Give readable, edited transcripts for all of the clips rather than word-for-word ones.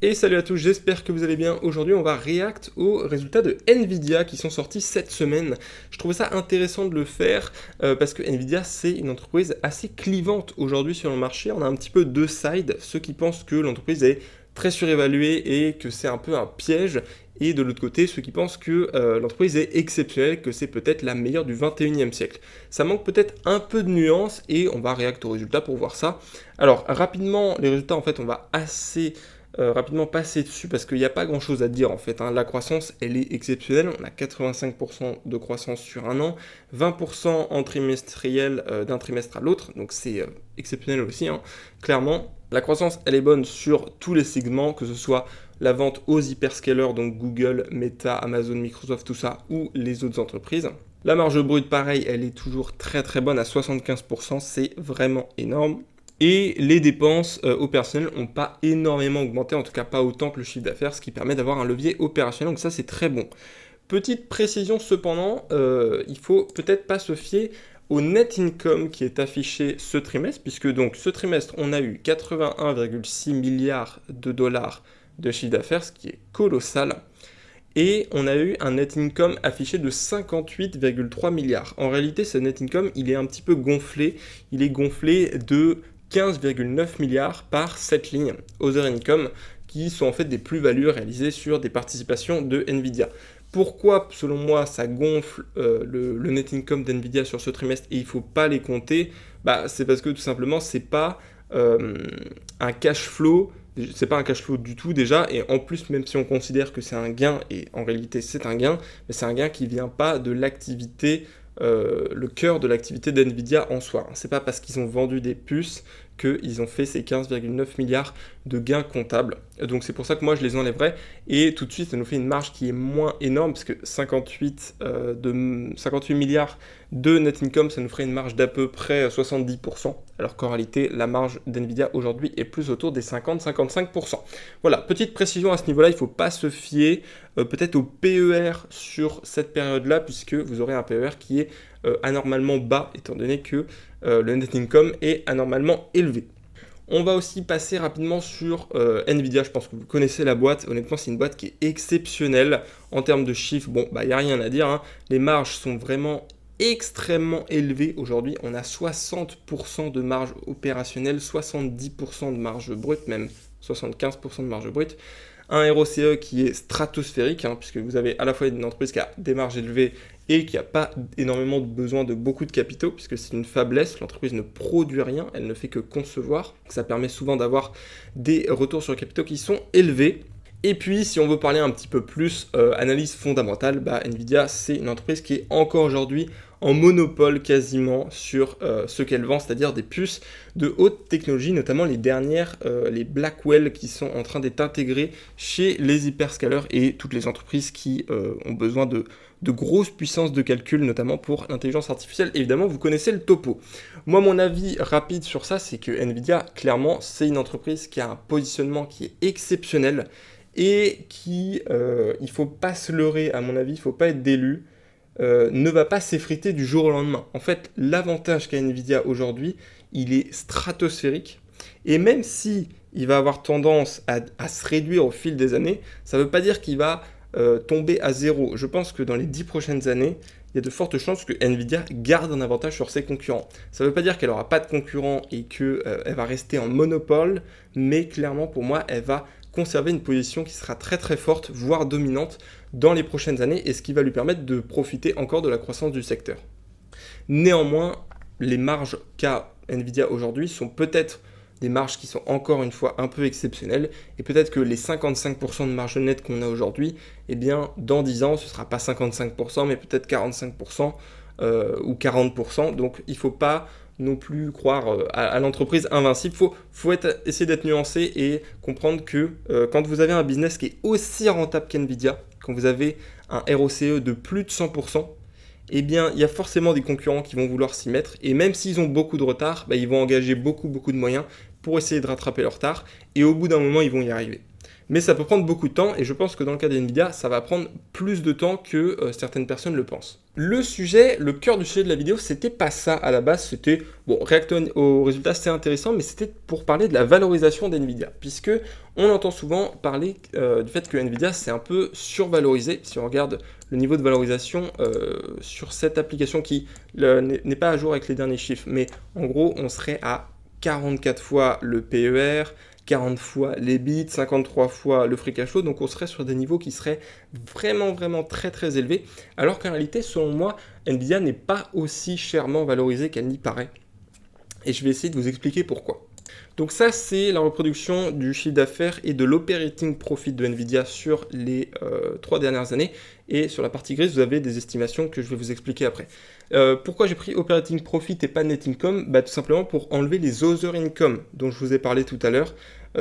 Et salut à tous, j'espère que vous allez bien. Aujourd'hui, on va react aux résultats de Nvidia qui sont sortis cette semaine. Je trouvais ça intéressant de le faire parce que Nvidia, c'est une entreprise assez clivante aujourd'hui sur le marché. On a un petit peu deux sides, ceux qui pensent que l'entreprise est très surévaluée et que c'est un peu un piège, et de l'autre côté, ceux qui pensent que l'entreprise est exceptionnelle, que c'est peut-être la meilleure du 21e siècle. Ça manque peut-être un peu de nuances et on va react aux résultats pour voir ça. Alors, rapidement, les résultats, en fait, on va assez rapidement passer dessus parce qu'il n'y a pas grand chose à dire en fait, hein. La croissance elle est exceptionnelle, on a 85% de croissance sur un an, 20% en trimestriel d'un trimestre à l'autre, donc c'est exceptionnel aussi, hein. Clairement. La croissance elle est bonne sur tous les segments, que ce soit la vente aux hyperscalers, donc Google, Meta, Amazon, Microsoft, tout ça, ou les autres entreprises. La marge brute, pareil, elle est toujours très très bonne à 75%, c'est vraiment énorme. Et les dépenses au personnel n'ont pas énormément augmenté, en tout cas pas autant que le chiffre d'affaires, ce qui permet d'avoir un levier opérationnel, donc ça c'est très bon. Petite précision cependant, il faut peut-être pas se fier au net income qui est affiché ce trimestre, puisque donc ce trimestre on a eu 81,6 milliards de dollars de chiffre d'affaires, ce qui est colossal. Et on a eu un net income affiché de 58,3 milliards. En réalité, ce net income, il est un petit peu gonflé. Il est gonflé de 15,9 milliards par cette ligne, Other Income, qui sont en fait des plus-values réalisées sur des participations de Nvidia. Pourquoi, selon moi, ça gonfle le net income d'Nvidia sur ce trimestre et il ne faut pas les compter? C'est parce que tout simplement, c'est pas un cash flow. C'est pas un cash flow du tout déjà, et en plus, même si on considère que c'est un gain, et en réalité c'est un gain, mais c'est un gain qui vient pas de l'activité, le cœur de l'activité d'Nvidia en soi. C'est pas parce qu'ils ont vendu des puces qu'ils ont fait ces 15,9 milliards de gains comptables. Donc c'est pour ça que moi je les enlèverai, et tout de suite ça nous fait une marge qui est moins énorme, parce que 58 milliards de net income, ça nous ferait une marge d'à peu près 70%, alors qu'en réalité la marge d'Nvidia aujourd'hui est plus autour des 50-55%. Voilà, petite précision à ce niveau-là, il ne faut pas se fier peut-être au PER sur cette période-là, puisque vous aurez un PER qui est anormalement bas, étant donné que le net income est anormalement élevé. On va aussi passer rapidement sur Nvidia. Je pense que vous connaissez la boîte. Honnêtement, c'est une boîte qui est exceptionnelle en termes de chiffres. Bon, il n'y a rien à dire, hein. Les marges sont vraiment extrêmement élevées aujourd'hui. On a 60% de marge opérationnelle, 70% de marge brute, même 75% de marge brute. Un ROCE qui est stratosphérique, hein, puisque vous avez à la fois une entreprise qui a des marges élevées et qui n'a pas énormément besoin de beaucoup de capitaux, puisque c'est une faiblesse, l'entreprise ne produit rien, elle ne fait que concevoir. Ça permet souvent d'avoir des retours sur capitaux qui sont élevés. Et puis, si on veut parler un petit peu plus analyse fondamentale, Nvidia, c'est une entreprise qui est encore aujourd'hui en monopole quasiment sur ce qu'elle vend, c'est-à-dire des puces de haute technologie, notamment les dernières, les Blackwell, qui sont en train d'être intégrées chez les hyperscalers et toutes les entreprises qui ont besoin de grosses puissances de calcul, notamment pour l'intelligence artificielle. Évidemment, vous connaissez le topo. Moi, mon avis rapide sur ça, c'est que Nvidia, clairement, c'est une entreprise qui a un positionnement qui est exceptionnel et qui, il ne faut pas se leurrer, à mon avis, il ne faut pas être délu, ne va pas s'effriter du jour au lendemain. En fait, l'avantage qu'a Nvidia aujourd'hui, il est stratosphérique, et même si il va avoir tendance à se réduire au fil des années, ça ne veut pas dire qu'il va tomber à zéro. Je pense que dans les 10 prochaines années, il y a de fortes chances que Nvidia garde un avantage sur ses concurrents. Ça ne veut pas dire qu'elle n'aura pas de concurrents et qu'elle va rester en monopole, mais clairement pour moi, elle va conserver une position qui sera très très forte, voire dominante dans les prochaines années, et ce qui va lui permettre de profiter encore de la croissance du secteur. Néanmoins, les marges qu'a Nvidia aujourd'hui sont peut-être des marges qui sont encore une fois un peu exceptionnelles, et peut-être que les 55% de marge nette qu'on a aujourd'hui, eh bien dans 10 ans ce ne sera pas 55%, mais peut-être 45% ou 40%, donc il ne faut pas non plus croire à l'entreprise invincible. Faut essayer d'être nuancé et comprendre que quand vous avez un business qui est aussi rentable qu'Nvidia, quand vous avez un ROCE de plus de 100%, eh bien, il y a forcément des concurrents qui vont vouloir s'y mettre, et même s'ils ont beaucoup de retard, ils vont engager beaucoup de moyens pour essayer de rattraper leur retard, et au bout d'un moment, ils vont y arriver. Mais ça peut prendre beaucoup de temps, et je pense que dans le cas d'Nvidia, ça va prendre plus de temps que certaines personnes le pensent. Le sujet, le cœur du sujet de la vidéo, c'était pas ça à la base, c'était, bon, réacter aux résultats, c'est intéressant, mais c'était pour parler de la valorisation d'NVIDIA, puisque on entend souvent parler du fait que NVIDIA, c'est un peu survalorisé. Si on regarde le niveau de valorisation sur cette application qui n'est pas à jour avec les derniers chiffres, mais en gros, on serait à 44 fois le PER, 40 fois les bits, 53 fois le free cash flow, donc on serait sur des niveaux qui seraient vraiment très très élevés, alors qu'en réalité, selon moi, Nvidia n'est pas aussi chèrement valorisée qu'elle n'y paraît. Et je vais essayer de vous expliquer pourquoi. Donc ça, c'est la reproduction du chiffre d'affaires et de l'operating profit de Nvidia sur les 3 dernières années. Et sur la partie grise, vous avez des estimations que je vais vous expliquer après. Pourquoi j'ai pris operating profit et pas net income? Tout simplement pour enlever les other income dont je vous ai parlé tout à l'heure,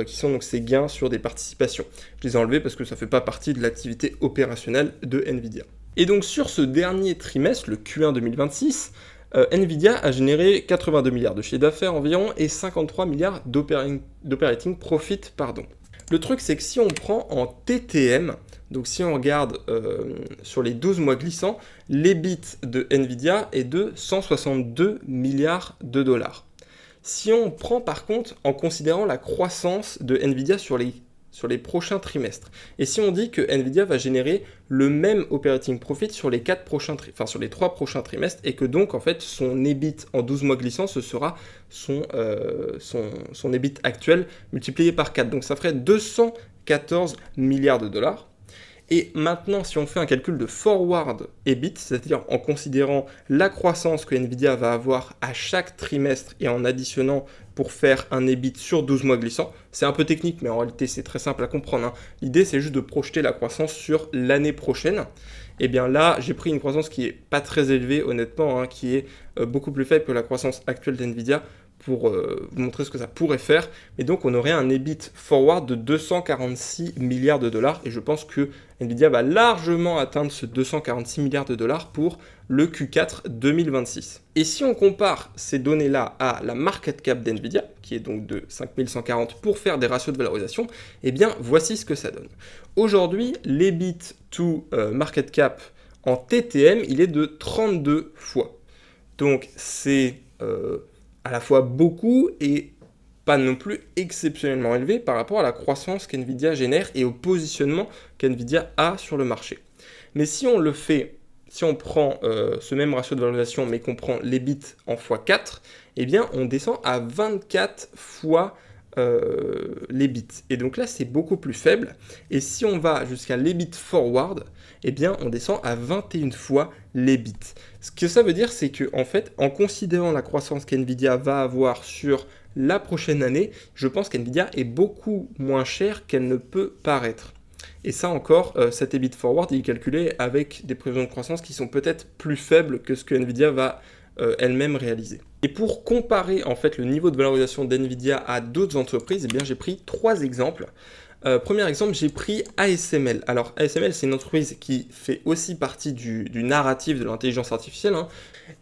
qui sont donc ces gains sur des participations. Je les ai enlevés parce que ça ne fait pas partie de l'activité opérationnelle de Nvidia. Et donc sur ce dernier trimestre, le Q1 2026, Nvidia a généré 82 milliards de chiffre d'affaires environ et 53 milliards d'operating profit, pardon. Le truc, c'est que si on prend en TTM, donc si on regarde sur les 12 mois glissants, l'EBIT de Nvidia est de 162 milliards de dollars. Si on prend par contre en considérant la croissance de Nvidia sur les prochains trimestres. Et si on dit que Nvidia va générer le même operating profit sur les 3 prochains trimestres, et que donc en fait son EBIT en 12 mois glissants, ce sera son EBIT actuel multiplié par 4. Donc ça ferait 214 milliards de dollars. Et maintenant, si on fait un calcul de forward EBIT, c'est-à-dire en considérant la croissance que Nvidia va avoir à chaque trimestre et en additionnant pour faire un EBIT sur 12 mois glissants, c'est un peu technique, mais en réalité c'est très simple à comprendre, hein. L'idée c'est juste de projeter la croissance sur l'année prochaine. Et bien là, j'ai pris une croissance qui est pas très élevée, honnêtement, hein, qui est beaucoup plus faible que la croissance actuelle d'Nvidia, pour vous montrer ce que ça pourrait faire. Mais donc on aurait un EBIT forward de 246 milliards de dollars, et je pense que Nvidia va largement atteindre ce 246 milliards de dollars pour le Q4 2026. Et si on compare ces données-là à la market cap d'Nvidia, qui est donc de 5140 pour faire des ratios de valorisation, eh bien voici ce que ça donne. Aujourd'hui, l'EBIT to market cap en TTM, il est de 32 fois. Donc c'est à la fois beaucoup et pas non plus exceptionnellement élevé par rapport à la croissance qu'Nvidia génère et au positionnement qu'Nvidia a sur le marché. Mais si on le fait, si on prend ce même ratio de valorisation mais qu'on prend l'EBIT en x4, eh bien on descend à 24 fois l'EBIT. Et donc là, c'est beaucoup plus faible. Et si on va jusqu'à l'EBIT forward, eh bien, on descend à 21 fois l'EBIT. Ce que ça veut dire, c'est que en fait, en considérant la croissance qu'Nvidia va avoir sur la prochaine année, je pense qu'Nvidia est beaucoup moins chère qu'elle ne peut paraître. Et ça encore, cet EBIT forward, il est calculé avec des prévisions de croissance qui sont peut-être plus faibles que ce que Nvidia va elle-même réaliser. Et pour comparer en fait le niveau de valorisation d'Nvidia à d'autres entreprises, eh bien j'ai pris 3 exemples. Premier exemple, j'ai pris ASML. Alors ASML, c'est une entreprise qui fait aussi partie du narratif de l'intelligence artificielle, hein.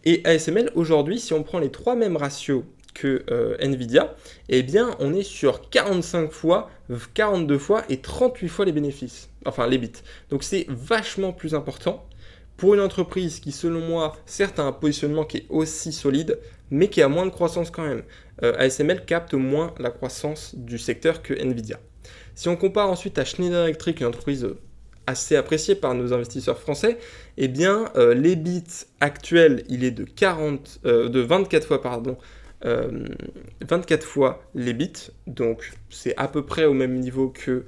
Et ASML, aujourd'hui, si on prend les 3 mêmes ratios que Nvidia, eh bien on est sur 45 fois, 42 fois et 38 fois les bénéfices, enfin les bits. Donc c'est vachement plus important pour une entreprise qui, selon moi, certes a un positionnement qui est aussi solide, mais qui a moins de croissance quand même. ASML capte moins la croissance du secteur que Nvidia. Si on compare ensuite à Schneider Electric, une entreprise assez appréciée par nos investisseurs français, eh bien l'EBIT actuel, il est de 24 fois, 24 fois l'EBIT, donc c'est à peu près au même niveau que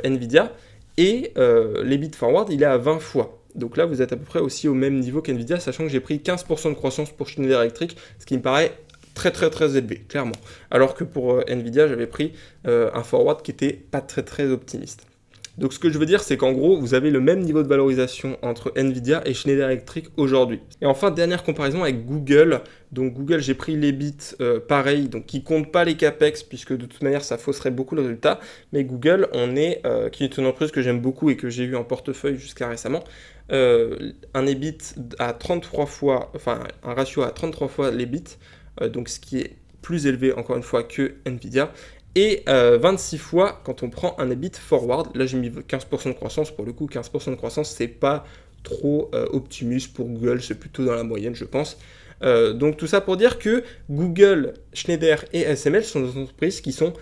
Nvidia, et l'EBIT forward, il est à 20 fois. Donc là, vous êtes à peu près aussi au même niveau qu'Nvidia, sachant que j'ai pris 15% de croissance pour Schneider Electric, ce qui me paraît très élevé, clairement. Alors que pour Nvidia, j'avais pris un forward qui était pas très optimiste. Donc ce que je veux dire, c'est qu'en gros, vous avez le même niveau de valorisation entre Nvidia et Schneider Electric aujourd'hui. Et enfin, dernière comparaison avec Google. Donc Google, j'ai pris l'EBIT pareil, donc qui compte pas les CAPEX, puisque de toute manière, ça fausserait beaucoup le résultat. Mais Google, qui est une entreprise que j'aime beaucoup et que j'ai eu en portefeuille jusqu'à récemment, un EBIT à 33 fois, enfin un ratio à 33 fois l'EBIT, donc ce qui est plus élevé encore une fois que Nvidia, et 26 fois quand on prend un EBIT forward. Là j'ai mis 15% de croissance, pour le coup 15% de croissance c'est pas trop optimiste pour Google, c'est plutôt dans la moyenne, je pense. Donc tout ça pour dire que Google, Schneider et ASML sont des entreprises qui sont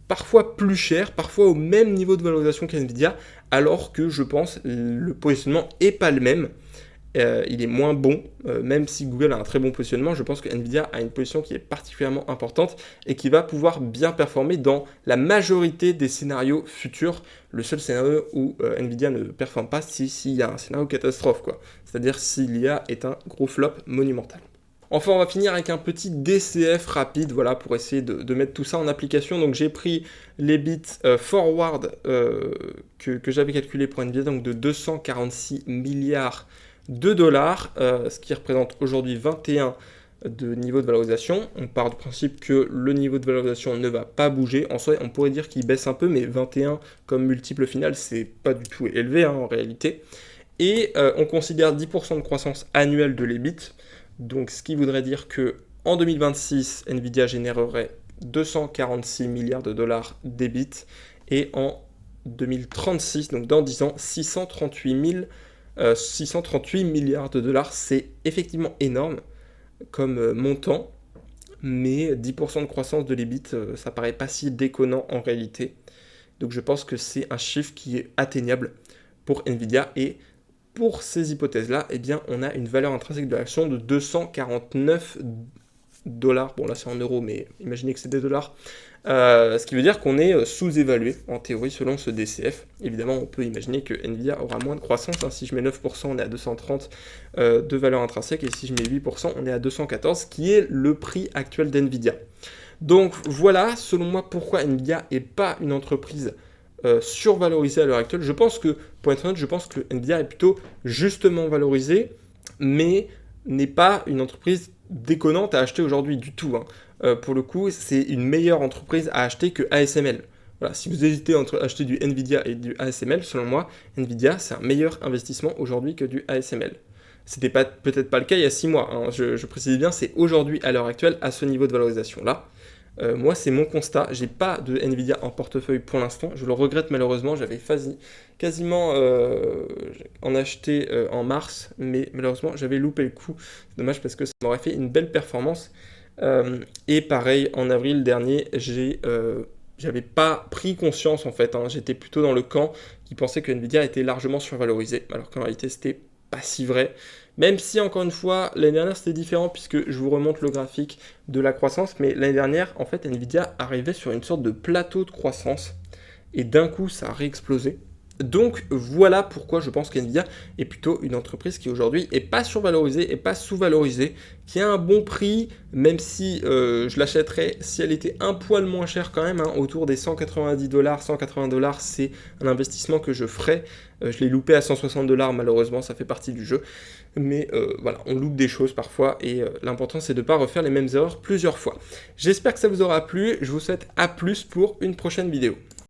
parfois plus chères, parfois au même niveau de valorisation qu'NVIDIA, alors que je pense le positionnement n'est pas le même. Il est moins bon, même si Google a un très bon positionnement, je pense que Nvidia a une position qui est particulièrement importante et qui va pouvoir bien performer dans la majorité des scénarios futurs. Le seul scénario où Nvidia ne performe pas, c'est s'il y a un scénario catastrophe, quoi. C'est-à-dire si l'IA est un gros flop monumental. Enfin, on va finir avec un petit DCF rapide, voilà, pour essayer de mettre tout ça en application. Donc j'ai pris les bits forward que j'avais calculé pour Nvidia, donc de 246 milliards de dollars, ce qui représente aujourd'hui 21 de niveau de valorisation. On part du principe que le niveau de valorisation ne va pas bouger. En soi, on pourrait dire qu'il baisse un peu, mais 21 comme multiple final, c'est pas du tout élevé en réalité. Et on considère 10% de croissance annuelle de l'EBIT. Donc ce qui voudrait dire que en 2026, Nvidia générerait 246 milliards de dollars d'EBIT et en 2036, donc dans 10 ans, 638 milliards de dollars. C'est effectivement énorme comme montant, mais 10% de croissance de l'EBIT, ça paraît pas si déconnant en réalité. Donc je pense que c'est un chiffre qui est atteignable pour Nvidia et pour ces hypothèses-là, eh bien, on a une valeur intrinsèque de l'action de 249 dollars. Bon, là, c'est en euros, mais imaginez que c'est des dollars. Ce qui veut dire qu'on est sous-évalué, en théorie, selon ce DCF. Évidemment, on peut imaginer que Nvidia aura moins de croissance. Hein. Si je mets 9%, on est à 230 de valeur intrinsèque. Et si je mets 8%, on est à 214, qui est le prix actuel d'Nvidia. Donc, voilà, selon moi, pourquoi Nvidia n'est pas une entreprise survalorisé à l'heure actuelle. Je pense que, pour être honnête, je pense que Nvidia est plutôt justement valorisée, mais n'est pas une entreprise déconnante à acheter aujourd'hui du tout. Hein. Pour le coup, c'est une meilleure entreprise à acheter que ASML. Voilà, si vous hésitez entre acheter du Nvidia et du ASML, selon moi, Nvidia, c'est un meilleur investissement aujourd'hui que du ASML. C'était peut-être pas le cas il y a 6 mois. Hein. Je précise bien, c'est aujourd'hui, à l'heure actuelle, à ce niveau de valorisation-là. Moi, c'est mon constat. J'ai pas de Nvidia en portefeuille pour l'instant. Je le regrette malheureusement. J'avais quasiment en acheté en mars, mais malheureusement, j'avais loupé le coup. C'est dommage parce que ça m'aurait fait une belle performance. Et pareil, en avril dernier, j'avais pas pris conscience en fait. Hein. J'étais plutôt dans le camp qui pensait que Nvidia était largement survalorisé, alors qu'en réalité, c'était pas si vrai. Même si, encore une fois, l'année dernière, c'était différent, puisque je vous remonte le graphique de la croissance, mais l'année dernière, en fait, Nvidia arrivait sur une sorte de plateau de croissance, et d'un coup, ça a réexplosé. Donc, voilà pourquoi je pense qu'Nvidia est plutôt une entreprise qui, aujourd'hui, n'est pas survalorisée et pas sous-valorisée, qui a un bon prix, même si je l'achèterais si elle était un poil moins chère quand même, hein, autour des 190 dollars, 180 dollars, c'est un investissement que je ferais. Je l'ai loupé à 160 dollars, malheureusement, ça fait partie du jeu. Mais voilà, on loupe des choses parfois et l'important c'est de ne pas refaire les mêmes erreurs plusieurs fois. J'espère que ça vous aura plu, je vous souhaite à plus pour une prochaine vidéo.